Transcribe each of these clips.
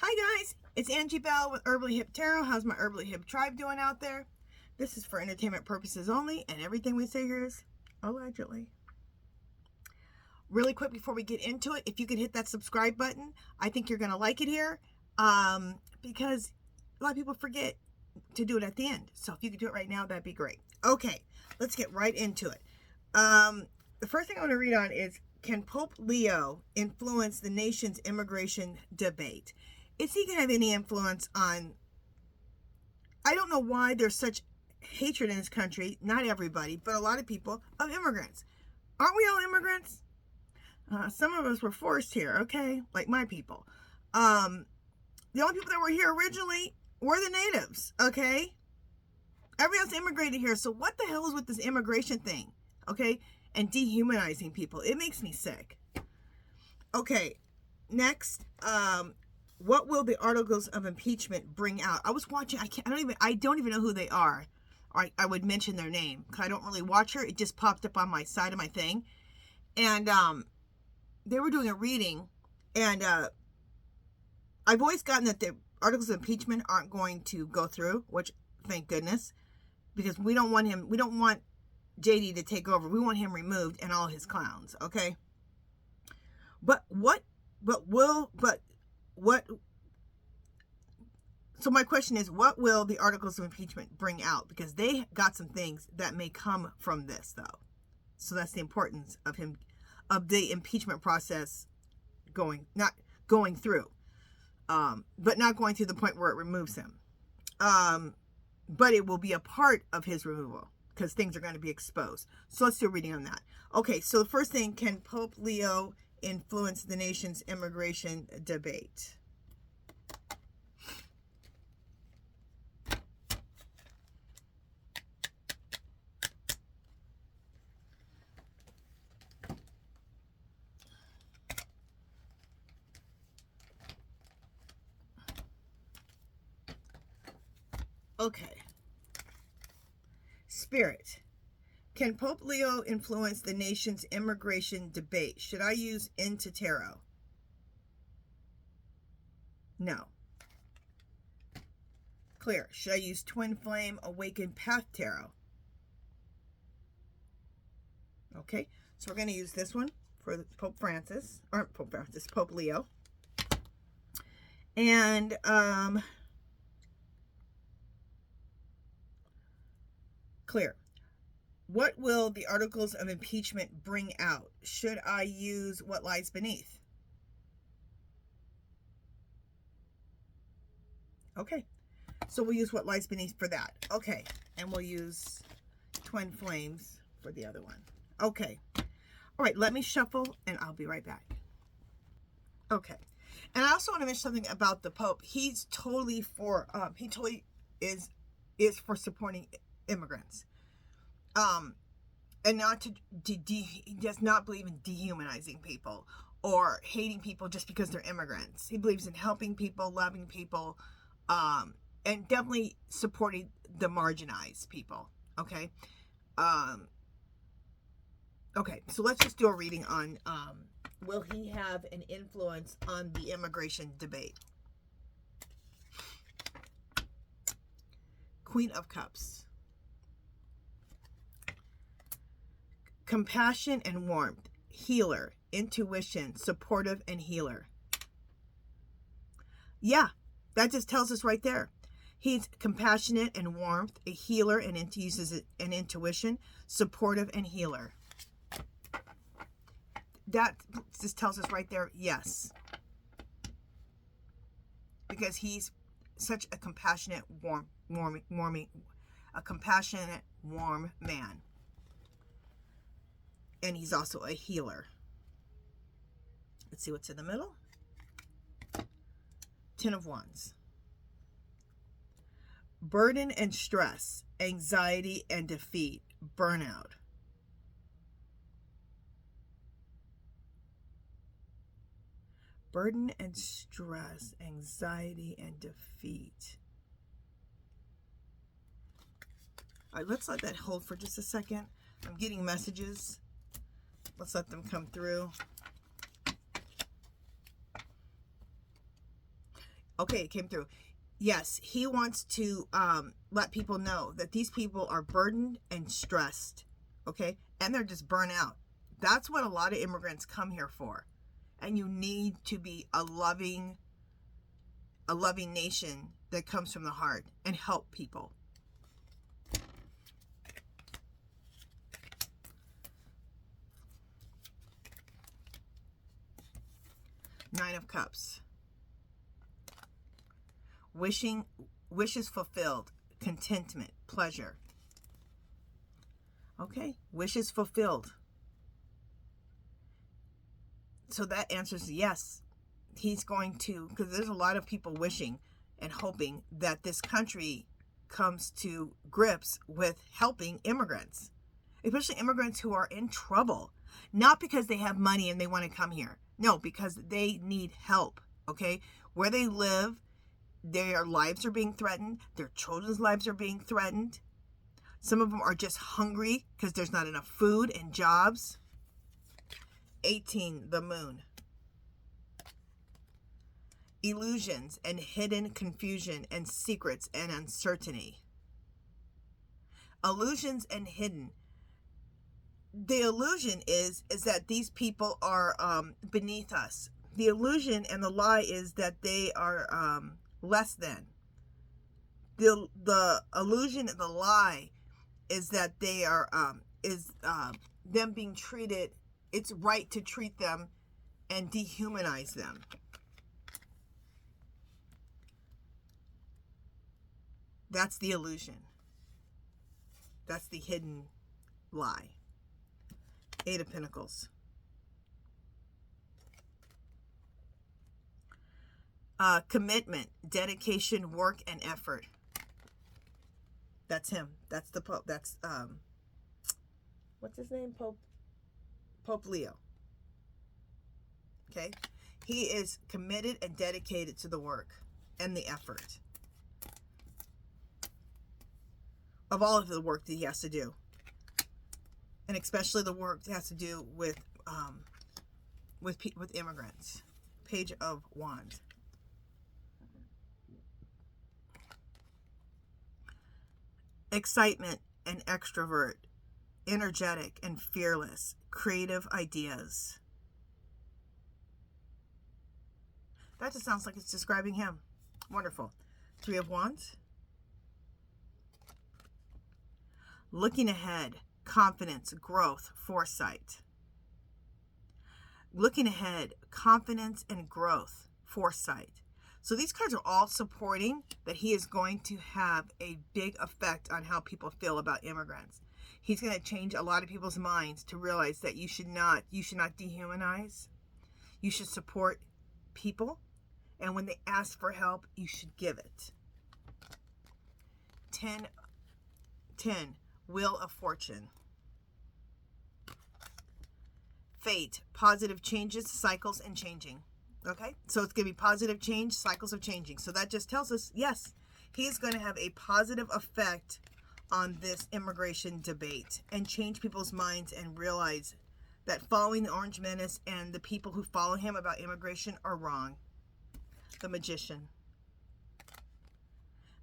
Hi guys, it's Angie Bell with HerballyHipTarot. How's my HerballyHip tribe doing out there? This is for entertainment purposes only, and everything we say here is allegedly. Really quick before we get into it, if you could hit that subscribe button, I think you're going to like it here, because a lot of people forget to do it at the end. So if you could do it right now, that'd be great. Okay, let's get right into it. The first thing I want to read on is, can Popeleo influence the nation's immigration debate? Is he going to have any influence on... I don't know why there's such hatred in this country, not everybody, but a lot of people, of immigrants. Aren't we all immigrants? Some of us were forced here, okay? Like my people. The only people that were here originally were the natives, okay? Everybody else immigrated here, so what the hell is with this immigration thing, okay? And dehumanizing people. It makes me sick. Okay, next, what will the articles of impeachment bring out? I was watching, I don't even know who they are. Or I would mention their name, because I don't really watch her. It just popped up on my side of my thing. And they were doing a reading, and I've always gotten that the articles of impeachment aren't going to go through, which, thank goodness, because we don't want him, we don't want JD to take over. We want him removed and all his clowns, okay? So my question is, what will the articles of impeachment bring out? Because they got some things that may come from this, though. So that's the importance of him, of the impeachment process not going through, but not going to the point where it removes him. But it will be a part of his removal, because things are going to be exposed. So let's do a reading on that. Okay, so the first thing, can Popeleo influence the nation's immigration debate? Okay. Spirit. Can Popeleo influence the nation's immigration debate? Should I use Into Tarot? No. Clear. Should I use Twin Flame Awakened Path Tarot? Okay. So we're going to use this one for Pope Francis. Or Pope Francis. Popeleo. And, clear. What will the articles of impeachment bring out? Should I use What Lies Beneath? Okay. So we'll use What Lies Beneath for that. Okay. And we'll use Twin Flames for the other one. Okay. All right. Let me shuffle and I'll be right back. Okay. And I also want to mention something about the Pope. He's totally for, he totally is for supporting immigrants. And not to, he does not believe in dehumanizing people or hating people just because they're immigrants. He believes in helping people, loving people, and definitely supporting the marginalized people. Okay. Okay. So let's just do a reading on, will he have an influence on the immigration debate? Queen of Cups. Compassion and warmth, healer, intuition, supportive and healer. Yeah, that just tells us right there. He's compassionate and warmth, a healer, and uses an intuition, supportive and healer. That just tells us right there, yes. Because he's such a compassionate, warm man. And he's also a healer. Let's see what's in the middle. 10 of Wands. Burden and stress, anxiety and defeat, burnout. Burden and stress, anxiety and defeat. All right, let's let that hold for just a second. I'm getting messages. Let's let them come through. Okay, it came through. Yes, he wants to let people know that these people are burdened and stressed, okay? And they're just burnt out. That's what a lot of immigrants come here for. And you need to be a loving nation that comes from the heart and help people. Nine of Cups. Wishes fulfilled, contentment, pleasure. Okay, wishes fulfilled. So that answers yes. He's going to, because there's a lot of people wishing and hoping that this country comes to grips with helping immigrants, especially immigrants who are in trouble, not because they have money and they want to come here. No, because they need help, okay? Where they live, their lives are being threatened. Their children's lives are being threatened. Some of them are just hungry because there's not enough food and jobs. 18, the Moon. Illusions and hidden confusion and secrets and uncertainty. Illusions and hidden. The illusion is that these people are beneath us. The illusion and the lie is that they are less than. The illusion and the lie is that they are them being treated. It's right to treat them and dehumanize them. That's the illusion. That's the hidden lie. 8 of Pentacles. Commitment, dedication, work, and effort. That's him. That's the Pope. That's what's his name? Popeleo. Okay, he is committed and dedicated to the work and the effort of all of the work that he has to do, and especially the work that has to do with immigrants. Page of Wands. Excitement and extrovert, energetic and fearless, creative ideas. That just sounds like it's describing him. Wonderful. 3 of Wands. Looking ahead, confidence, growth, foresight. Looking ahead, confidence and growth, foresight. So these cards are all supporting that he is going to have a big effect on how people feel about immigrants. He's going to change a lot of people's minds to realize that you should not dehumanize. You should support people. And when they ask for help, you should give it. 10, Wheel of Fortune. Fate, positive changes, cycles, and changing. Okay, so it's going to be positive change, cycles of changing. So that just tells us, yes, he's going to have a positive effect on this immigration debate and change people's minds and realize that following the Orange Menace and the people who follow him about immigration are wrong. The Magician.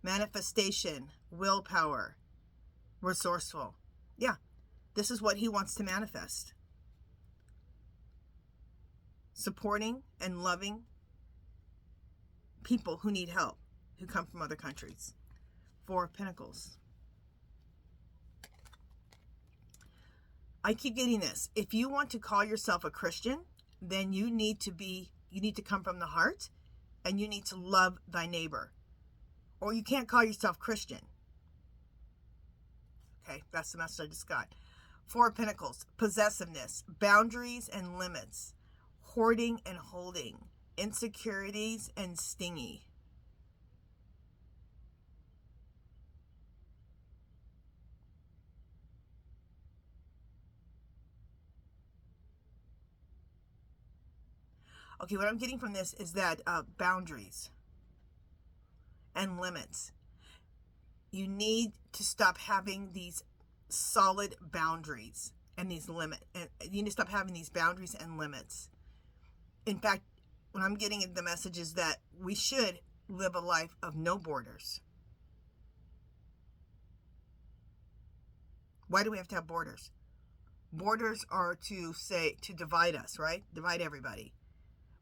Manifestation, willpower, resourceful. Yeah, this is what he wants to manifest. Supporting and loving people who need help, who come from other countries. 4 of Pentacles. I keep getting this. If you want to call yourself a Christian, then you need to come from the heart and you need to love thy neighbor. Or you can't call yourself Christian. Okay, that's the message I just got. 4 of Pentacles. Possessiveness, boundaries and limits. Hoarding and holding, insecurities and stingy. Okay, what I'm getting from this is that boundaries and limits. You need to stop having these solid boundaries and these limits. And you need to stop having these boundaries and limits. In fact, when I'm getting the message is that we should live a life of no borders. Why do we have to have borders? Borders are to divide us, right? Divide everybody.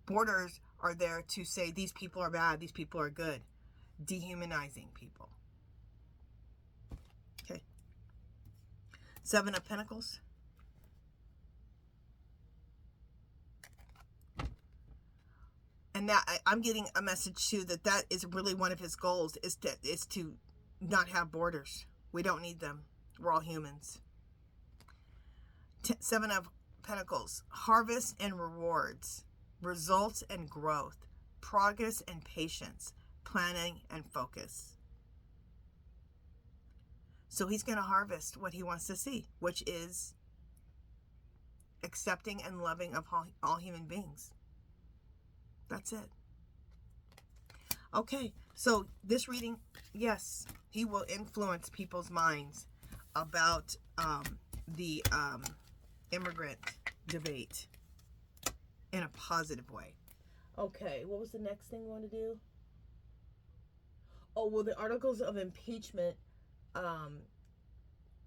Borders are there to say these people are bad, these people are good. Dehumanizing people. Okay. 7 of Pentacles. And that I'm getting a message too that is really one of his goals is to not have borders. We don't need them. We're all humans. 7 of Pentacles. Harvest and rewards. Results and growth. Progress and patience. Planning and focus. So he's going to harvest what he wants to see, which is accepting and loving of all human beings. That's it. Okay, so this reading, yes, he will influence people's minds about the immigrant debate in a positive way. Okay, what was the next thing we want to do? Oh, well, the articles of impeachment.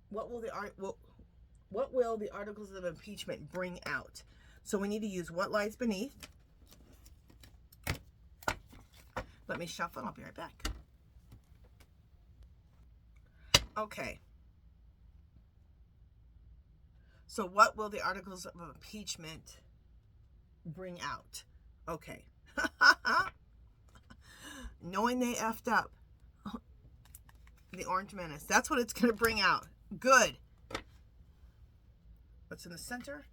What will the articles of impeachment bring out? So we need to use what lies beneath. Let me shuffle and I'll be right back. Okay. So what will the articles of impeachment bring out? Okay. Knowing they effed up. The Orange Menace. That's what it's going to bring out. Good. What's in the center?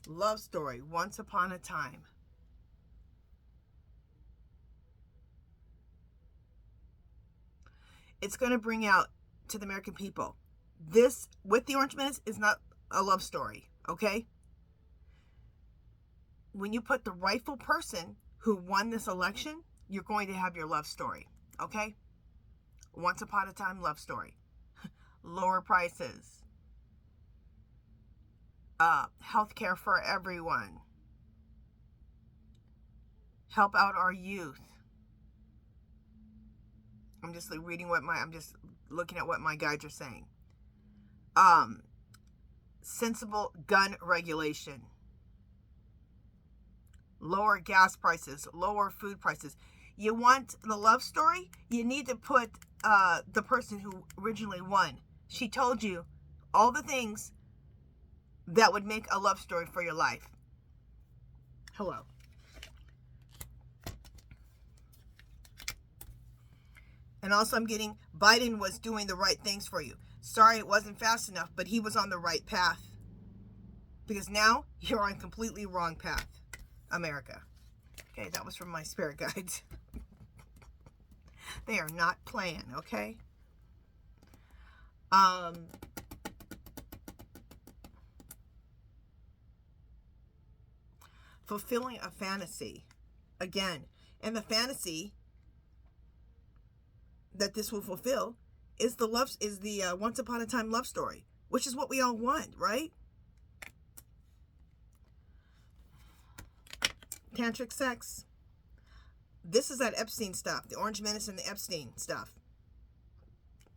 Love story. Once upon a time. It's going to bring out to the American people. This, with the Orange Menace, is not a love story. Okay? When you put the rightful person who won this election, you're going to have your love story. Okay? Once upon a time love story. Lower prices. Healthcare for everyone. Help out our youth. I'm just looking at what my guides are saying. Sensible gun regulation. Lower gas prices, lower food prices. You want the love story? You need to put the person who originally won. She told you all the things that would make a love story for your life. Hello. And also I'm getting Biden was doing the right things for you. Sorry it wasn't fast enough, but he was on the right path. Because now you're on completely wrong path, America. Okay, that was from my spirit guides. They are not playing, okay? Fulfilling a fantasy. Again, and the fantasy that this will fulfill is the once upon a time love story, which is what we all want, right? Tantric sex. This is that Epstein stuff, the Orange Menace and the Epstein stuff.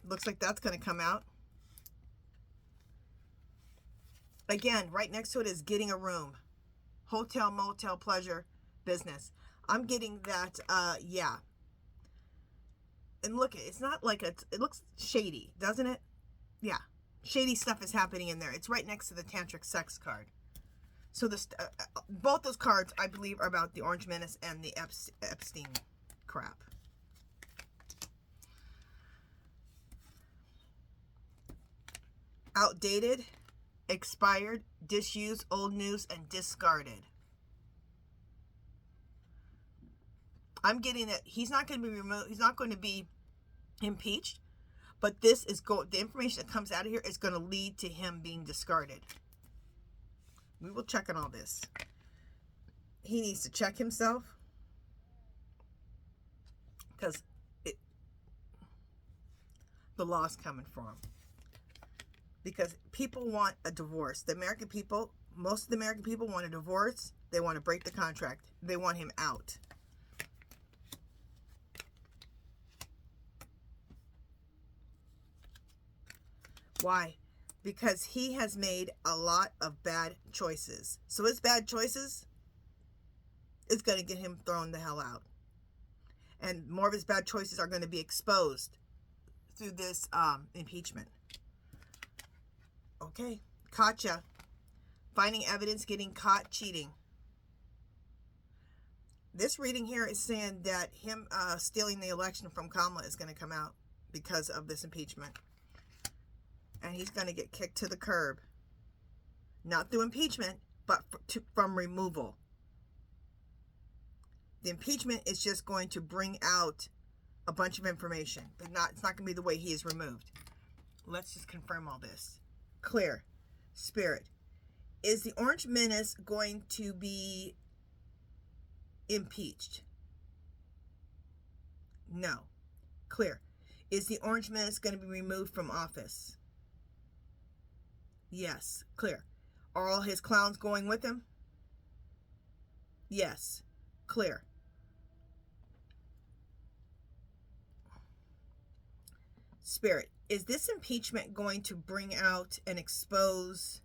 Looks like that's going to come out. Again, right next to it is getting a room. Hotel, motel, pleasure, business. I'm getting that, yeah. And look, it's not like it looks shady, doesn't it? Yeah. Shady stuff is happening in there. It's right next to the Tantric sex card. So this, both those cards, I believe, are about the Orange Menace and the Epstein crap. Outdated, expired, disused, old news, and discarded. I'm getting that he's not going to be removed. He's not going to be impeached. But this is the information that comes out of here is going to lead to him being discarded. We will check on all this. He needs to check himself. Because the law's coming for him. Because people want a divorce. The American people, most of the American people want a divorce. They want to break the contract. They want him out. Why? Because he has made a lot of bad choices. So his bad choices is going to get him thrown the hell out. And more of his bad choices are going to be exposed through this impeachment. Okay, gotcha. Finding evidence, getting caught cheating. This reading here is saying that him stealing the election from Kamala is going to come out because of this impeachment. And he's going to get kicked to the curb. Not through impeachment, but from removal. The impeachment is just going to bring out a bunch of information, but it's not going to be the way he is removed. Let's just confirm all this. Clear. Spirit. Is the Orange Menace going to be impeached? No. Clear. Is the Orange Menace going to be removed from office? Yes. Clear. Are all his clowns going with him? Yes. Clear. Spirit, is this impeachment going to bring out and expose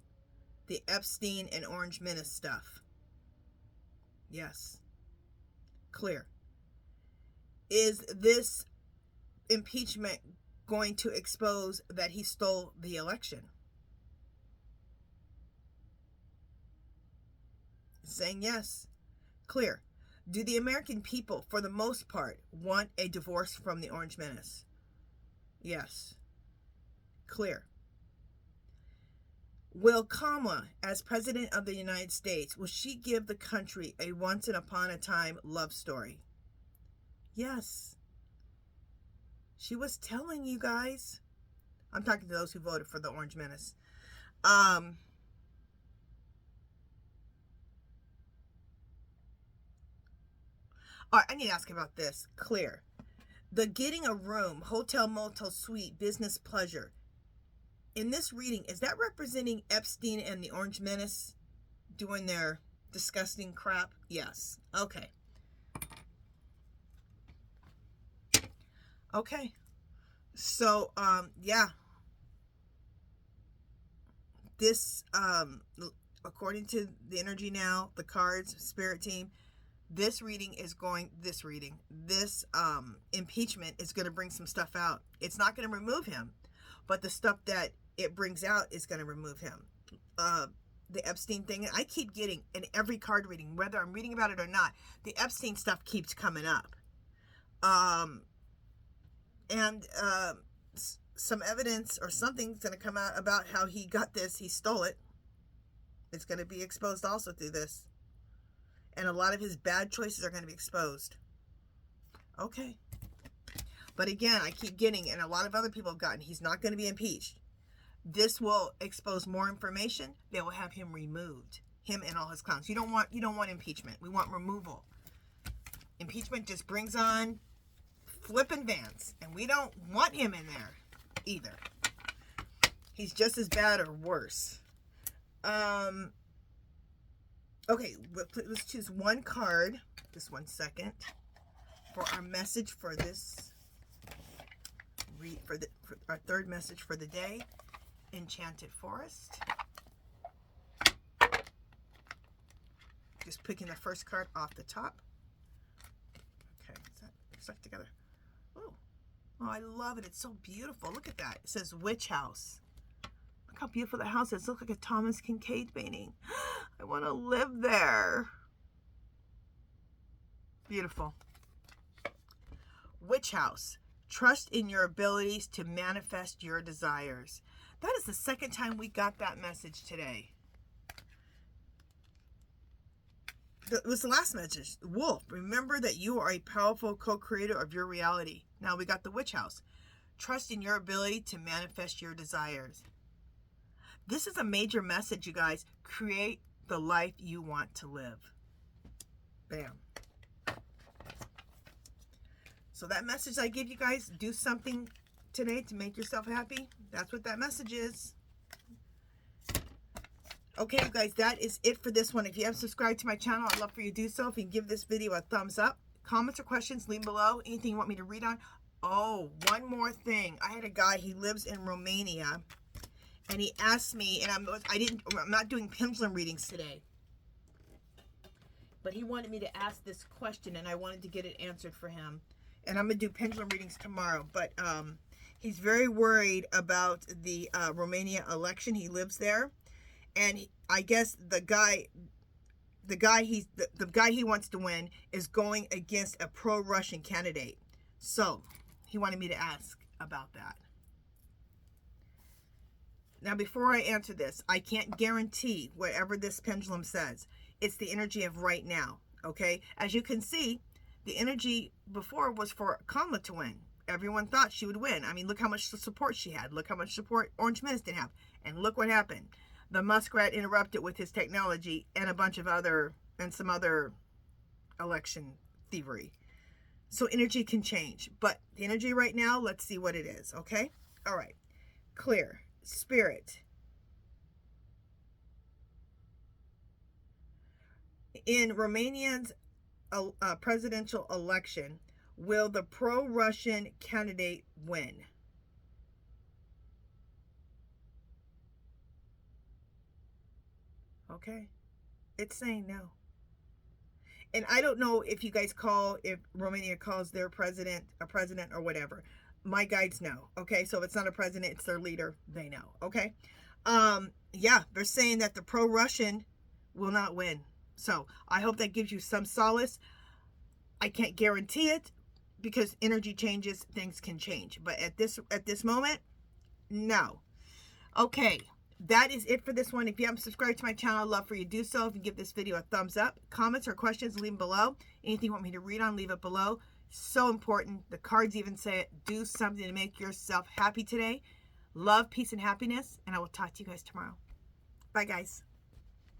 the Epstein and Orange Menace stuff? Yes. Clear. Is this impeachment going to expose that he stole the election? Saying yes. Clear. Do the American people, for the most part, want a divorce from the Orange Menace? Yes. Clear. Will Kamala, as President of the United States, will she give the country a once upon a time love story? Yes. She was telling you guys. I'm talking to those who voted for the Orange Menace. All right, I need to ask about this. Clear. The getting a room, hotel, motel, suite, business pleasure. In this reading, is that representing Epstein and the Orange Menace doing their disgusting crap? Yes. Okay. Okay. So, yeah. This, according to the energy now, the cards, spirit team, this impeachment is going to bring some stuff out. It's not going to remove him, but the stuff that it brings out is going to remove him. The Epstein thing, I keep getting in every card reading, whether I'm reading about it or not, the Epstein stuff keeps coming up. Some evidence or something's going to come out about how he got this, he stole it. It's going to be exposed also through this. And a lot of his bad choices are going to be exposed. Okay. But again, I keep getting, and a lot of other people have gotten, he's not going to be impeached. This will expose more information. They will have him removed. Him and all his clowns. You don't want impeachment. We want removal. Impeachment just brings on flippin' Vance. And we don't want him in there either. He's just as bad or worse. Okay, let's choose one card, just 1 second, for our message for this, for our third message for the day, Enchanted Forest. Just picking the first card off the top. Okay, is that stuck together? Oh, I love it. It's so beautiful. Look at that. It says Witch House. Look how beautiful the house is. It looks like a Thomas Kincaid painting. I want to live there. Beautiful. Witch House. Trust in your abilities to manifest your desires. That is the second time we got that message today. It was the last message. Wolf. Remember that you are a powerful co-creator of your reality. Now we got the Witch House. Trust in your ability to manifest your desires. This is a major message, you guys. Create the life you want to live. Bam. So that message I give you guys, do something today to make yourself happy. That's what that message is. Okay, you guys, that is it for this one. If you haven't subscribed to my channel, I'd love for you to do so. If you can give this video a thumbs up. Comments or questions, leave below. Anything you want me to read on. Oh, one more thing. I had a guy, he lives in Romania. And he asked me, and I'm not doing pendulum readings today, but he wanted me to ask this question, and I wanted to get it answered for him. And I'm gonna do pendulum readings tomorrow. But he's very worried about the Romania election. He lives there, and I guess the guy he wants to win is going against a pro-Russian candidate. So he wanted me to ask about that. Now, before I answer this, I can't guarantee whatever this pendulum says. It's the energy of right now, okay? As you can see, the energy before was for KAMALA to win. Everyone thought she would win. I mean, look how much support she had. Look how much support Orange Minister didn't have. And look what happened. The muskrat interrupted with his technology and a bunch of other, and some other election thievery. So energy can change. But the energy right now, let's see what it is, okay? All right. Clear. Spirit. In Romanian's presidential election, will the pro-Russian candidate win? Okay. It's saying no. And I don't know if you guys if Romania calls their president a president or whatever. My guides know. Okay. So if it's not a president, it's their leader. They know. Okay. Yeah, they're saying that the pro-Russian will not win. So I hope that gives you some solace. I can't guarantee it because energy changes, things can change. But at this moment, no. Okay. That is it for this one. If you haven't subscribed to my channel, I'd love for you to do so. If you give this video a thumbs up, comments or questions, leave them below. Anything you want me to read on, leave it below. So important. The cards even say it. Do something to make yourself happy today. Love, peace, and happiness. And I will talk to you guys tomorrow. Bye, guys.